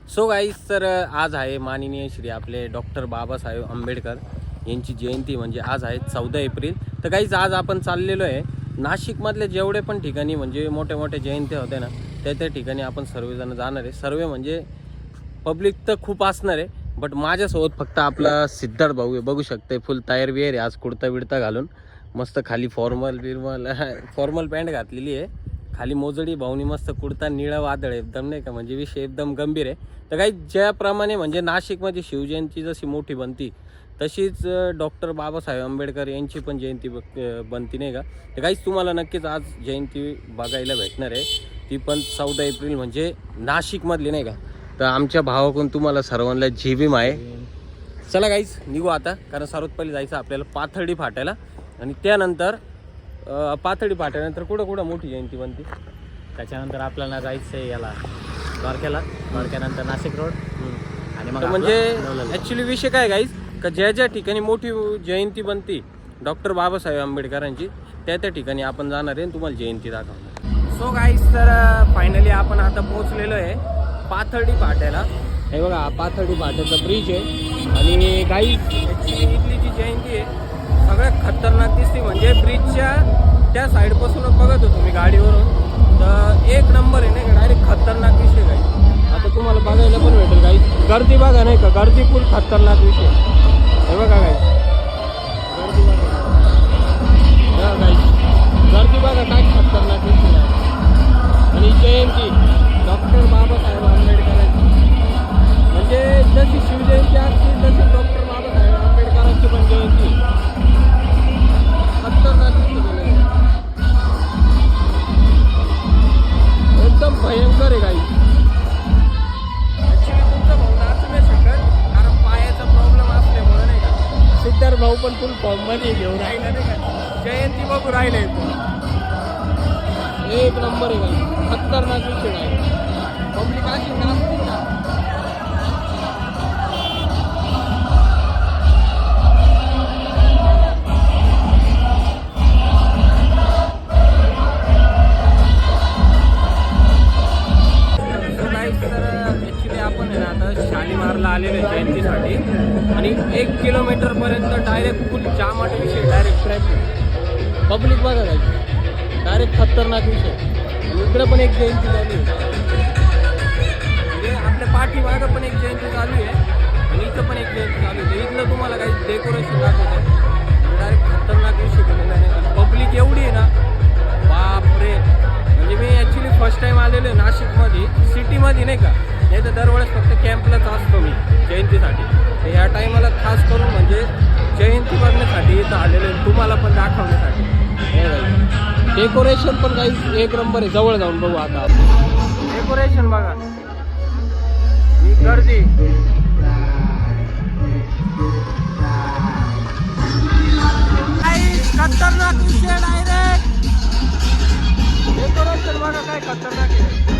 So guys, तर आज आहे माननीय श्री आपले डॉक्टर बाबासाहेब आंबेडकर यांची जयंती. म्हणजे आज आहे 14 एप्रिल. तर गाईस, आज आपण चाललेलो आहे नाशिकमधले जेवढे पण ठिकाणी म्हणजे मोठे मोठे जयंती होते ना, त्या ठिकाणी आपण सर्वजण जाणार आहे. सर्व म्हणजे पब्लिक तर खूप असणार आहे, बट माझ्यासोबत फक्त आपला सिद्धार्थ भाऊ आहे. बघू शकते फुल तयार बिअर आहे आज, कुर्ता बिडता घालून मस्त खाली फॉर्मल पॅन्ट घातलेली आहे, खाली मोजडी भाऊनी मस्त कुर्ता निळा वादळ एकदम नाही का, म्हणजे विषय एकदम गंभीर आहे. तर काही ज्याप्रमाणे म्हणजे नाशिकमध्ये शिवजयंती जशी मोठी बनती तशीच डॉक्टर बाबासाहेब आंबेडकर यांची पण जयंती बनती नाही का. तर काहीच तुम्हाला नक्कीच आज जयंती बघायला भेटणार आहे, ती पण 14 एप्रिल म्हणजे नाशिकमधली नाही का. तर आमच्या भावाकडून तुम्हाला सर्वांना झेबीम आहे. चला गाईज निघू आता, कारण सर्वात पहिले जायचं आपल्याला पाथर्डी फाट्याला, आणि त्यानंतर पाथर्डी फाट्यानंतर कुठं मोठी जयंती बनते. त्याच्यानंतर आपल्याला जायचं आहे याला द्वारक्यानंतर नाशिक रोड. आणि मग म्हणजे ॲक्च्युली विषय काय गाईज, का ज्या ठिकाणी मोठी जयंती बनती डॉक्टर बाबासाहेब आंबेडकरांची त्या ठिकाणी आपण जाणार आहे, तुम्हाला जयंती दाखवणार. सो गाईज, तर फायनली आपण आता पोहोचलेलो आहे पाथर्डी फाट्याला. हे बघा, हा पाथर्डी फाट्याचा ब्रिज आहे. आणि गाईज ॲक्च्युली इथली जी जयंती आहे सगळ्यात खतरनाक दिसते. म्हणजे ब्रिजच्या त्या साईडपासूनच बघत होतो मी गाडीवरून, तर एक नंबर आहे नाही का, डायरेक्ट खतरनाक विषय गाईज. आता तुम्हाला बघायला पण भेटेल गाईज, गर्दी बघा नाही का, गर्दी फुल खतरनाक विषय. हे बघा गाईज, गर्दी बघा गाईज, गर्दी बघा काय खतरनाक विषय आहे. आणि जयंती डॉक्टर बाबासाहेब आंबेडकरांची, म्हणजे जशी शिवजयंती असते तशी डॉक्टर बाबासाहेब आंबेडकरांची पण जयंती खतरनाक विषय एकदम भयंकर आहे गाईज. ॲक्च्युली तुमचा भाऊ नाचू नाही शकत, कारण पायाचा प्रॉब्लेम असल्यामुळे नाही का. सिद्धार्थ भाऊ पण फुल फॉर्ममध्ये घेऊन राहिला नाही का, जयंती बघू राहिले. एक नंबर आहे गाईज, खतरनाक विषय आहे. पब्लिक अशी नाचते ना. शालीमारला आलेलो आहे जयंतीसाठी, आणि 1 किलोमीटरपर्यंत डायरेक्ट फुल जामाट विषय, डायरेक्ट ट्रॅफिक, पब्लिक बघा जायची, डायरेक्ट खतरनाक विषय. इकडे पण एक जयंती चालू आहे, म्हणजे आपल्या पाठीमागं पण एक जयंती चालू आहे, आणि इथं पण एक जयंती चालू आहे. इथलं तुम्हाला काही डेकोरेशन दाखवतं, डायरेक्ट खतरनाक विषय केलेला आहे. पब्लिक एवढी आहे ना, बापरे. म्हणजे मी ॲक्च्युली फर्स्ट टाईम आलेलो आहे नाशिकमध्ये, सिटीमध्ये नाही का. नाही तर दरवेळेस फक्त कॅम्पलाच असतो मी जयंतीसाठी. तर ह्या टायमाला खास करून म्हणजे जयंती बघण्यासाठी इथं आलेलो आहे, तुम्हाला पण दाखवण्यासाठी. हे राहील डेकोरेशन पण काही एक नंबर आहे. जवळ जाऊन बघू आता डेकोरेशन बघा, ही गर्दी. खतरनाक विषय डायरेक्ट डेकोरेशन बघा काय खतरनाक आहे.